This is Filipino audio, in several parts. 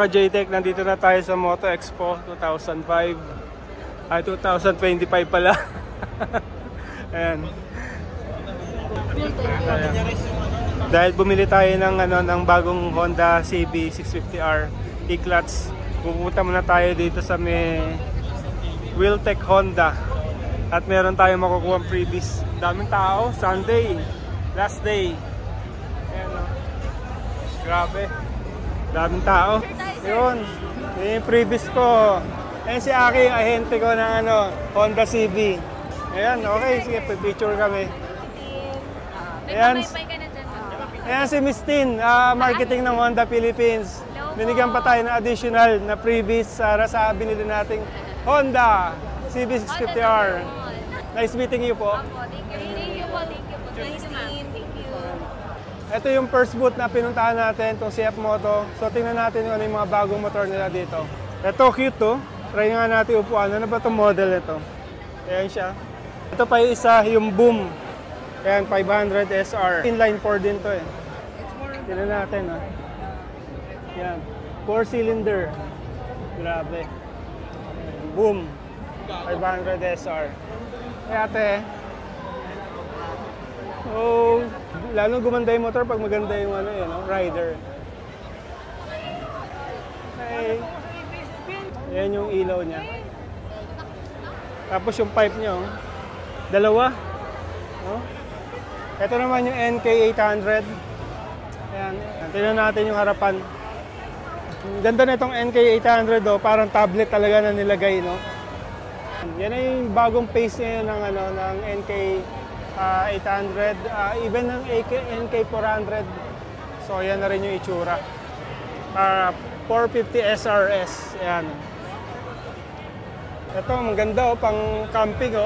mga ka-JTech, nandito na tayo sa Moto Expo 2005. Ay, 2025 pala. Ayan. Dahil bumili tayo ng bagong Honda CB 650R E-Clutch, pupunta muna tayo dito sa may Wheeltech Honda. At meron tayong makukuha freebies. Daming tao, Sunday, last day. Ayan, oh. Grabe. Daming tao. Yun. Yung freebies ko. Ayan si Aki, yung ahente ko ng Honda CB. Ayan, okay. Sige, picture kami. Ayan. Ayan si Miss Tin, marketing ng Honda Philippines. Binigyan pa tayo ng additional na freebies para sa binili nating Honda CB650R. Nice meeting you po. Thank you po. Nice team. Thank you. Ito yung first booth na pinuntahan natin, itong CF Moto. So tingnan natin yung mga bagong motor nila dito. Ito cute to. Try nga natin upuan. Ano ba itong model ito? Ayan siya. Ito pa yung isa, yung Boom. Ayan, 500 SR. Inline 4 din to eh. Tingnan natin ha. Ayan, 4-cylinder. Grabe. Boom. 500 SR. Kaya ate, oh, lalong gumanda yung motor pag maganda yung rider. Okay. Ayan yung ilaw niya. Tapos yung pipe niya, dalawa. No? Ito naman yung NK800. Ayan. Tingnan natin yung harapan. Ganda na itong NK800 parang tablet talaga na nilagay, no? Yan ay yung bagong face niya ng NK800, even ng NK400. So yan na rin yung itsura. 450 SRS. Ayan. Ito, maganda pang camping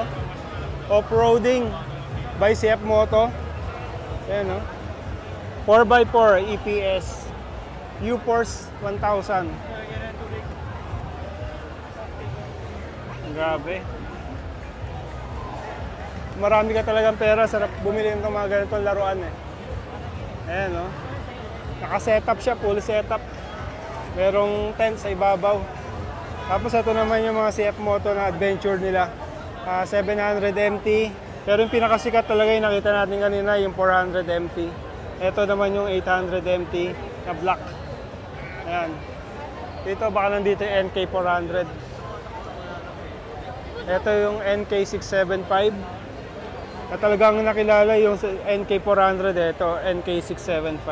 off-roading by CF Moto. Ayan 4x4 EPS U-Force 1000. Grabe. Marami ka talagang pera, sarap bumili ng mga ganitong laruan eh. Ayan naka-setup siya, full setup. Merong tent sa ibabaw. Tapos ito naman yung mga CF Moto na adventure nila. 700 MT. Pero yung pinakasikat talaga yung nakita natin kanina, yung 400 MT. Ito naman yung 800 MT na black. Ayan. Dito baka nandito yung NK400. Ito yung NK675. Na talagang nakilala yung NK400. Ito, NK675.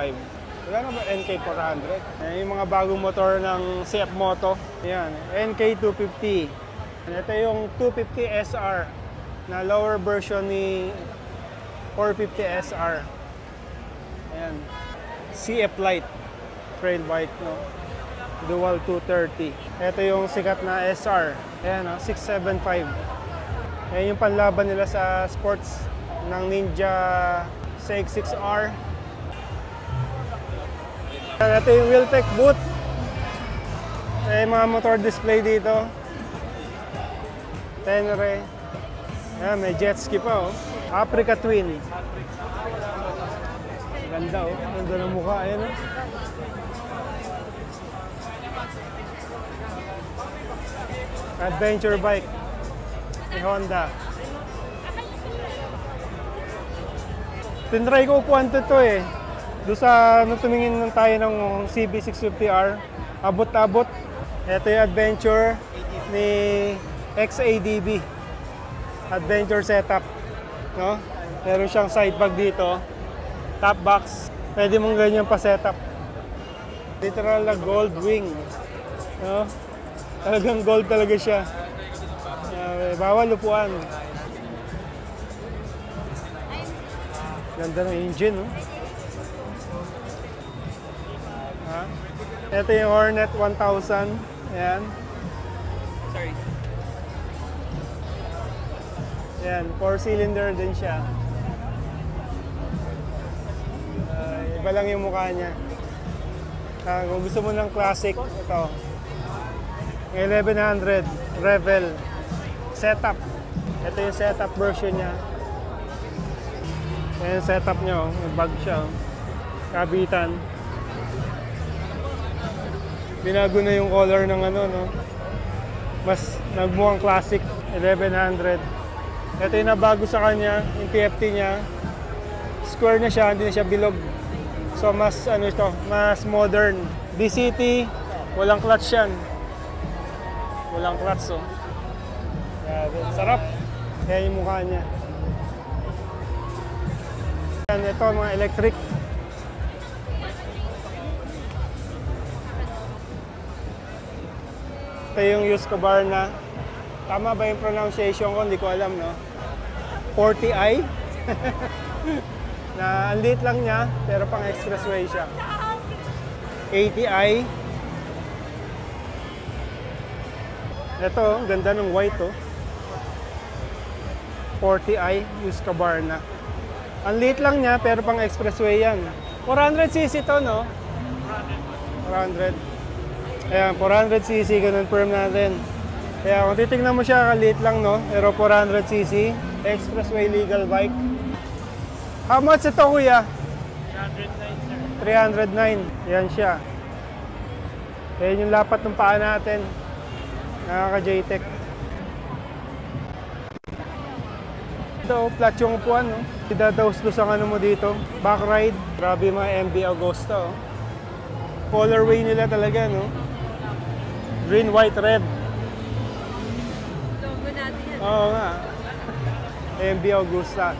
Wala na ba NK400? Ayan yung mga bagong motor ng CF Moto. Ayan, NK250. Ito yung 250 SR na lower version ni 450 SR. Ayan. CF Lite trail bike, dual 230. Ito yung sikat na SR. Ayan 675. Ayan yung panlaban nila sa sports ng Ninja CX-6R. Ito yung Wheeltech booth. Ayan mga motor display dito. Tenere. Ayan, may jet ski pa Africa Twin. Ganda Ganda ng mukha. Ayan Adventure bike ni Honda. Tinry ko upuan to doon sa tumingin tayo ng CB650R. Abot-abot. Ito yung adventure ni XADB. Adventure setup, Meron siyang side bag dito, top box. Pwede mong ganyan pa setup. Literal na gold wing, Talagang gold talaga siya. Bawal lupuan. Ganda ng engine, Ito yung Hornet 1000. Ayan. Sorry. Ayan, 4-cylinder din siya. Iba lang yung mukha niya. Kung gusto mo ng classic, ito. 1100 Revel setup. Ito yung setup version niya. Ayan yung setup niya, may bag siya. Kabitan. Binago na yung color ng ano, no? Mas nagmukhang classic, 1100. Ito yung nabago sa kanya, yung TFT niya. Square na siya, hindi na siya bilog. So mas ano ito, mas modern. DCT, walang clutch yan. Walang clutch, oh. Grabe, sarap. Kaya yung mukha niya. Yan, ito mga electric. Ito yung Husqvarna. Tama ba yung pronunciation ko? Hindi ko alam, no? 40i. Na ang liit lang niya, pero pang expressway siya. 80i. Ito, ang ganda ng white, oh. 40i, Husqvarna. Ang liit lang niya, pero pang expressway yan. 400cc to, no? 400. Ayan, 400cc, ganun firm natin. Kaya kung titignan mo siya, kaliit lang, no? Pero 400cc, expressway legal bike. How much ito, kuya? 309, sir. 309. Yan siya. Ayan yung lapat ng paa natin. Nakaka-JTEC. Ito, flat yung upuan, no? Idadaos-dos ang ano mo dito. Back ride. Grabe yung mga MB Agosta, oh. Colorway nila talaga, no? Green, white, red. Logo natin yan. Oo nga. MB Augusta.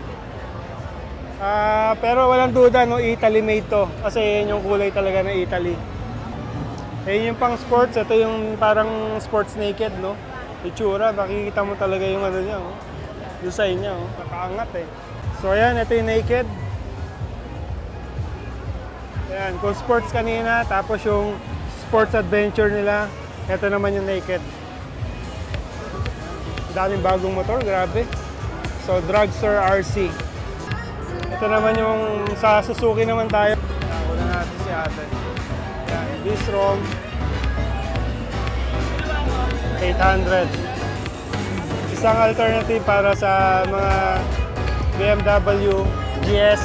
Pero walang duda, no? Italy made to. Kasi yan yung kulay talaga ng Italy. Yan yung pang sports. Ito yung parang sports naked, no? Itsura, makikita mo talaga yung ano niya, oh. Design niya, oh. Nakaangat, eh. So ayan, ito yung naked. Ayan, kung sports kanina, tapos yung sports adventure nila, ito naman yung naked. Daming bagong motor, grabe. So, Dragster RC. Ito naman yung sa Suzuki naman tayo. Una natin si ate. Ayan, V-Strom 800. Isang alternative para sa mga BMW GS.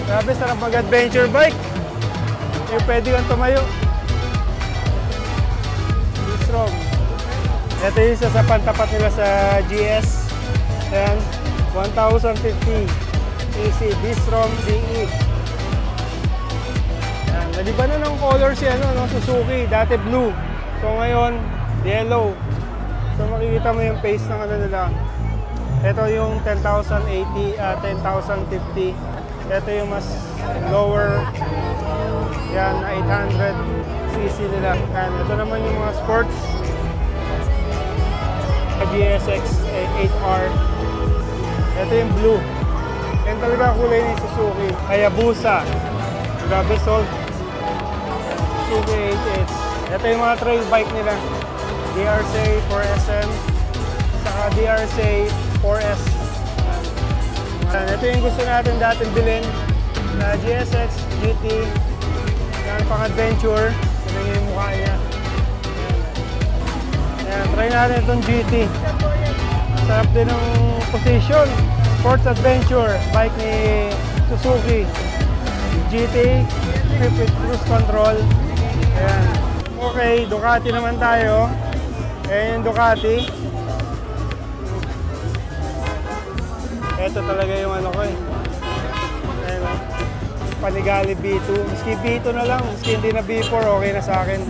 Grabe, sarap mag-adventure bike. Eh, pwede kang tumayo. V-Strom. Ito yung isa sa pantapat nila sa GS. Ayan, 1050cc V-Strom DE. Ayan, naliba na ng color si ano, no? Suzuki. Dati blue. So ngayon, yellow. So makikita mo yung face ng ano nila. Ito yung 10,080, 10,050. Ito yung mas lower, yan, na 800cc nila. Yan, ito naman yung mga sports. GSX 8R. Ito yung blue. Yan talaga kulay ni Suzuki. Hayabusa. Grabe sold. Suzuki 8H. Ito yung mga trail bike nila. DRC 4SM. Saka DRC 4S. Ito yung gusto natin dating bilhin na GSX GT. Yan, pang-adventure. Ito yung mukha niya. Ayan, try natin itong GT. Sarap din ng position. Sports adventure. Bike ni Suzuki. GT. Trip with cruise control. Ayan. Okay, Ducati naman tayo. Ayan yung Ducati. Ito talaga yung ano ko, eh. Ayan, oh. Panigale B2. Maski B2 na lang. Maski hindi na B4, okay na sa akin.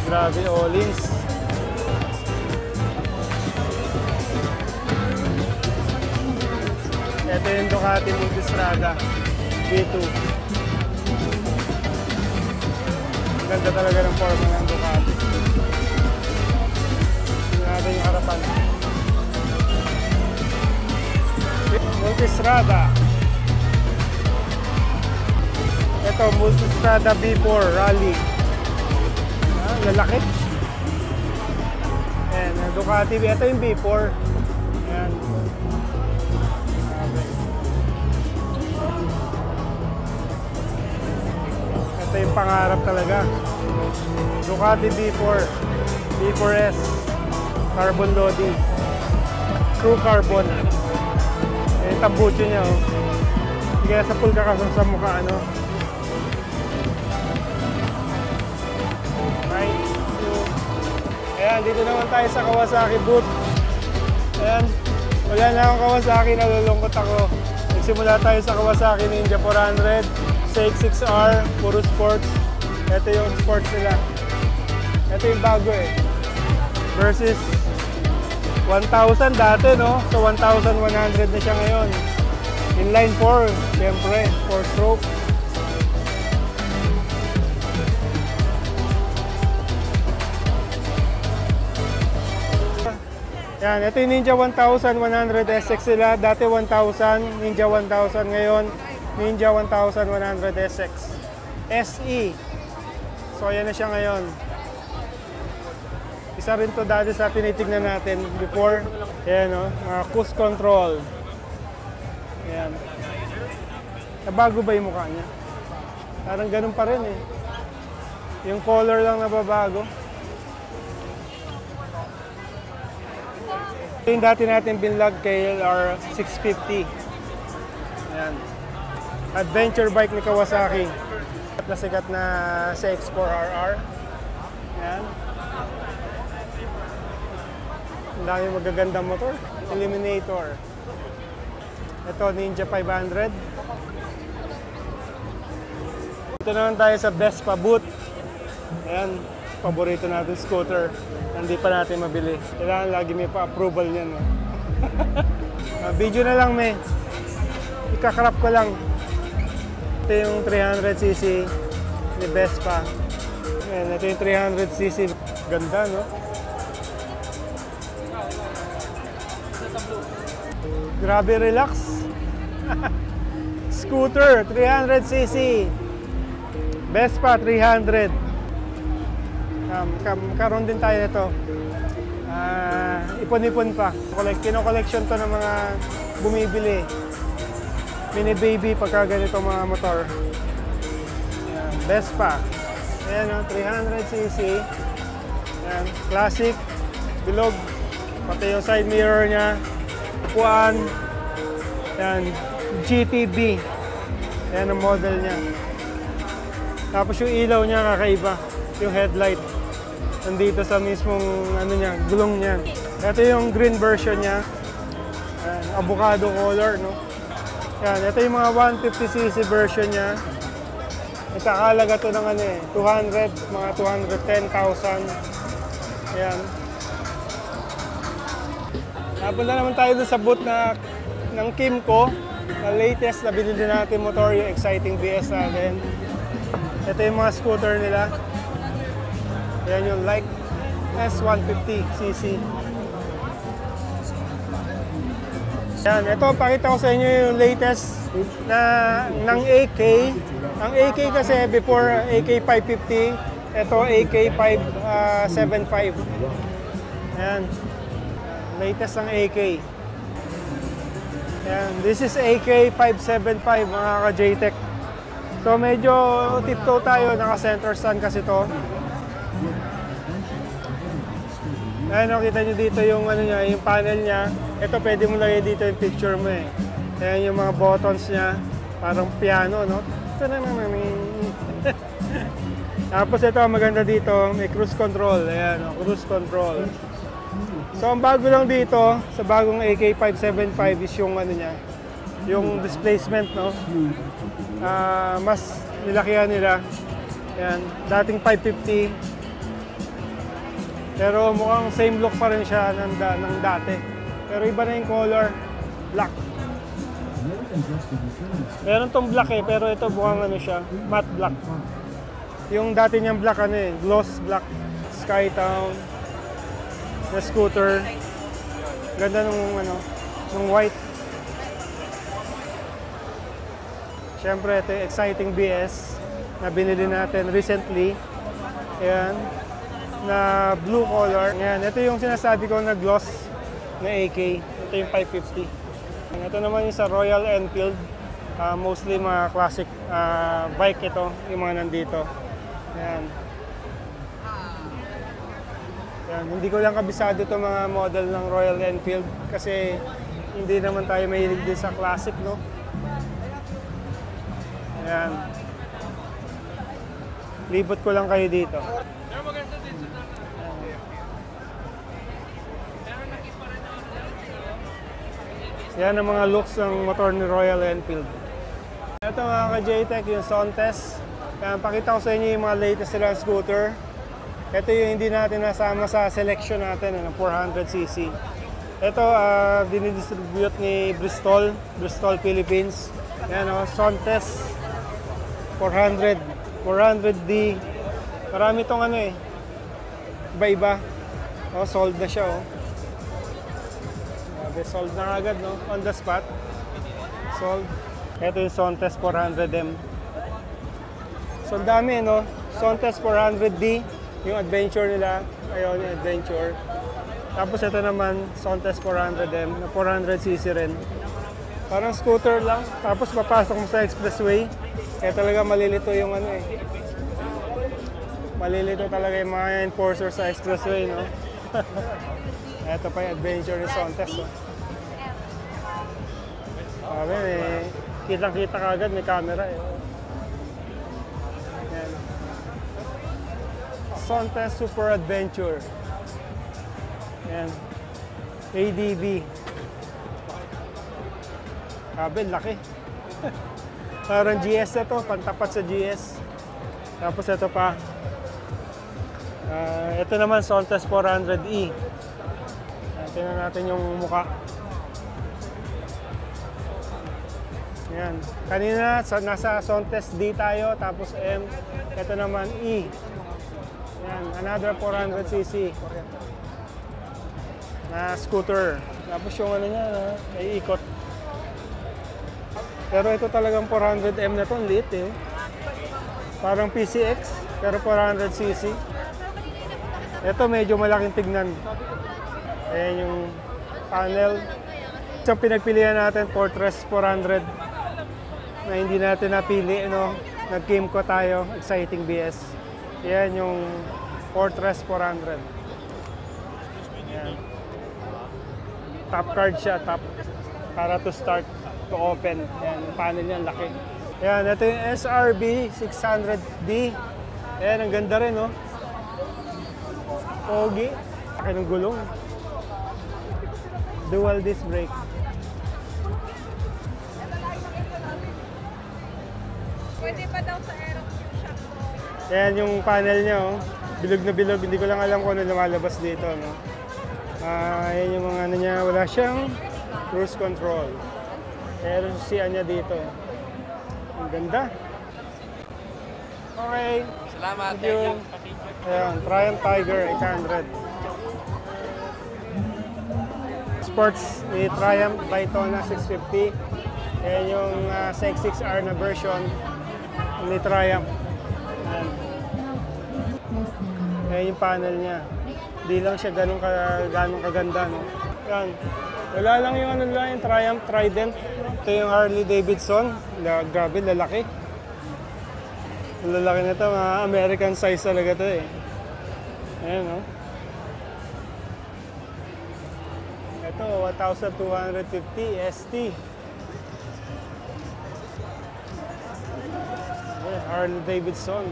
Grabe, all-ins. Ito yung Ducati Multistrada B2. Ganda talaga ng forma ng Ducati. Natin yung harapan. Multistrada. Ito, Multistrada B4 Rally. Lalaki. Ayan, Ducati. Ito yung B4. Ayan. Ito yung pangarap talaga. Ducati B4. B4S. Carbon loading. True carbon. Yung tambucho niya, oh. Kaya sa full kakasang sa mukha, ano. Right. So, ayan, dito naman tayo sa Kawasaki booth. Ayan, wala na akong Kawasaki, nalulungkot ako. Nagsimula tayo sa Kawasaki Ninja 400, CX-6R, puro sports. Ito yung sports nila. Ito yung bago eh. Versus 1,000 dati, no? So 1,100 na siya ngayon. Inline 4, siyempre, 4-stroke. Yan, ito yung Ninja 1100 SX sila. Dati 1,000, Ninja 1,000 ngayon. Ninja 1100 SX. SE. So, ayan na siya ngayon. Isa rin to dati sa tinitignan natin before. Ayan, no? Mga cruise control. Ayan. Nabago ba yung mukha niya? Parang ganun pa rin eh. Yung color lang nababago. Yung dati natin binlog KLR 650. Ayan. Adventure bike ni Kawasaki. Sikat na CX-4RR. Ayan. Ang dami magagandang motor. Eliminator. Ito, Ninja 500. Ito naman tayo sa Vespa booth. Ayan, paborito natin scooter. Hindi pa natin mabili. Kailangan lagi may pa-approval niyan. No? Video na lang, may. Ikakrap ko lang. Ito yung 300cc ni Vespa. Ayan, ito yung 300cc. Ganda, no? Grabe relax. Scooter, 300cc. Vespa, 300. Karoon din tayo nito. Ipon-ipon pa. Kino-collection to ng mga bumibili. Mini baby pagka ganito mga motor. Ayan, Vespa. Ayan, 300cc. Ayan, classic. Bilog. Pati yung side mirror niya. Upuan. Ayan, GTB. Ayan ang model niya. Tapos yung ilaw niya kakaiba. Yung headlight. Nandito sa mismong ano niya, gulong niya. Ito yung green version niya. Ayan, avocado color, no? Ayan, ito yung mga 150cc version niya. Ikakalaga to ng ano eh, 200, mga 210,000. Ayan. Napunta naman tayo doon sa booth ng Kymco. Na latest na binili natin motor, yung exciting BS natin. Ito yung mga scooter nila. Ayan yung like S150cc. Ayan, ito pakita ko sa inyo yung latest ng AK. Ang AK kasi before AK 550, ito AK 575. Ayan, latest ng AK. Ayan, this is AK 575 mga ka-JTEC. So medyo tiptoe tayo, naka-center stand kasi to. Ayan, nakita nyo dito yung ano niya, yung panel niya. Ito pwede mo lagay dito yung picture mo eh. Ayan yung mga buttons niya, parang piano, no? Tapos ito, maganda dito, may cruise control. Ayan, no? Cruise control. So ang bago lang dito, sa bagong AK 575 is yung ano niya, yung displacement, no? Mas nilakihan nila. Ayan, dating 550. Pero mukhang same look pa rin siya ng dati. Pero iba na yung color, black. Meron tong black eh, pero ito mukhang ano siya, matte black. Yung dati niyang black ano eh, gloss black. Skytown, na scooter. Ganda nung ano, nung white. Siyempre ito yung exciting BS na binili natin recently. Ayan. Na blue color. Ayan, ito yung sinasabi ko na gloss na AK. Ito yung 550. Ito naman yung sa Royal Enfield. Mostly mga classic bike ito, yung mga nandito. Ayan. Yan, hindi ko lang kabisado itong mga model ng Royal Enfield kasi hindi naman tayo mahilig din sa classic, no? Yan. Libot ko lang kayo dito. Yan ang mga looks ng motor ni Royal Enfield. Ito mga ka-JTech, yung Sontes. Yan, pakita ko sa inyo yung mga latest nilang scooter. Ito yung hindi natin nasama sa selection natin, ng 400cc. Ito, dinidistribute ni Bristol Philippines. Yan o, Sontes 400, 400D. Marami itong ano eh, iba-iba. O, sold na siya o. Sold na agad, no? On the spot. Sold. Ito yung Sontes 400M. So, dami, no? Sontes 400D. Yung adventure nila. Ayun, yung adventure. Tapos ito naman, Sontes 400M. Na 400cc rin. Parang scooter lang. Tapos papasok mo sa expressway. Kaya talaga malilito yung ano eh. Malilito talaga yung mga enforcer sa expressway, no? Ito pa yung adventure ni Sontes. Oh. Sabi, eh, kitang-kita ka agad, may camera eh. Yan. Sontes Super Adventure. Yan. ADV. Sabi, laki. Parang GS na to, pantapat sa GS. Tapos ito pa. Ito naman, Sontes 400E. Tingnan natin yung muka. Yan. Kanina, nasa Sontes D tayo, tapos M. Ito naman, E. Yan, another 400cc na scooter. Tapos yung ano niya, ay ikot. Pero ito talagang 400M na to, ang liit eh. Parang PCX, pero 400cc. Ito medyo malaking tignan. Ayan yung panel. Sa pinagpilian natin, Fortress 400 na hindi natin napili, no? Nag-Kimco tayo, Exciting BS. Ayan yung Fortress 400. Ayan. Top card siya, top. Para to start, to open. Ayan, yung panel niya, laki. Ayan, ito yung SRB 600D. Ayan, ang ganda rin, no? Pogi. Laki ng gulong. Dual disc brake. Pwede pa daw sa aeroplane shop ko. Ayan yung panel niya, oh. Bilog na bilog. Hindi ko lang alam kung ano lumalabas dito, no? Ayan yung mga ano niya. Wala siyang cruise control. Pero susian niya dito. Ang ganda. Okay. Salamat. Thank you. Ayan, Triumph Tiger 800. Sports ni Triumph Daytona 650. Ayan yung CX-6R na version ni Triumph. Ayan yung panel niya. Hindi lang siya ganun kaganda, no? Ayan. Wala lang yung ano lang, yung Triumph Trident. Ito yung Harley Davidson. Grabe, lalaki. Ang lalaki na ito, mga American size talaga ito eh. Ayan, no? Ito, 1,250 ST. Ayan, Harley Davidson.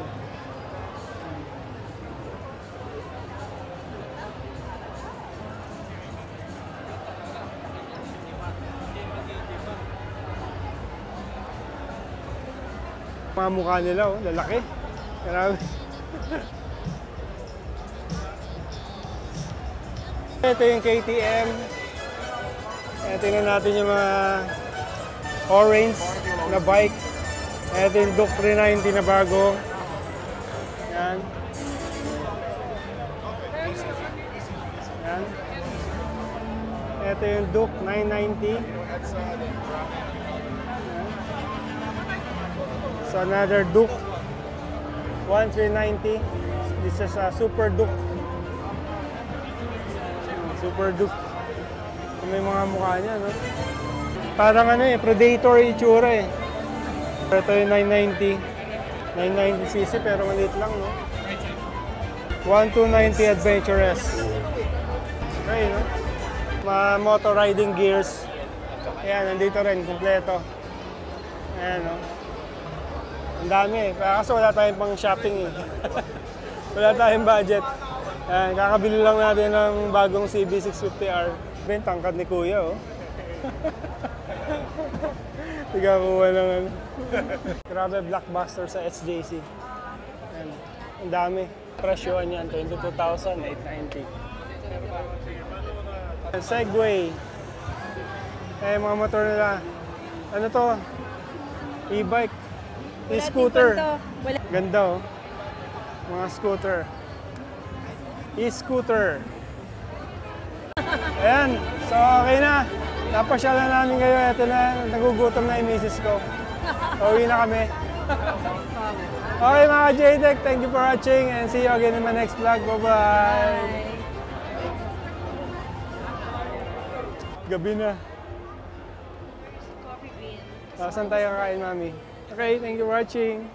Mga mukha nila, oh, lalaki. Grabe. Ito yung KTM. Tingnan natin yung mga orange na bike. Ito yung Duke 390 na bago. Yan. Yan. Ito yung Duke 990. So another Duke 1390. This is a Super Duke. Super Duke. May mga mukha niya, no? Parang ano eh, Predator yung itsura eh. Ito yung 990. 990cc pero maliit lang, no? 1290 Adventure S. Okay, no? Mga motor riding gears. Ayan, nandito rin, kumpleto. Ayan, no? Ang dami eh. Kaso wala tayong pang shopping eh. Wala tayong budget. Ayan, kakabili lang natin ng bagong CB650R. Ben, tangkad ni Kuya, oh. Tigakuha lang ano. Grabe, blockbuster sa SJC. Ayan, ang dami. Presyoan yan, 22,890. Segway. Eh, mga motor nila. Ano to? E-bike. E-scooter. Ganda oh. Mga scooter. E-scooter. Ayan. So, okay na. Napasyalan namin kayo. Ito na. Nagugutom na yung misis ko. Uwi na kami. Okay mga J-Tech, thank you for watching and see you again in my next vlog. Bye-bye. Gabi na. Coffee bean. Saan tayo kakain, Mami? Okay, thank you for watching.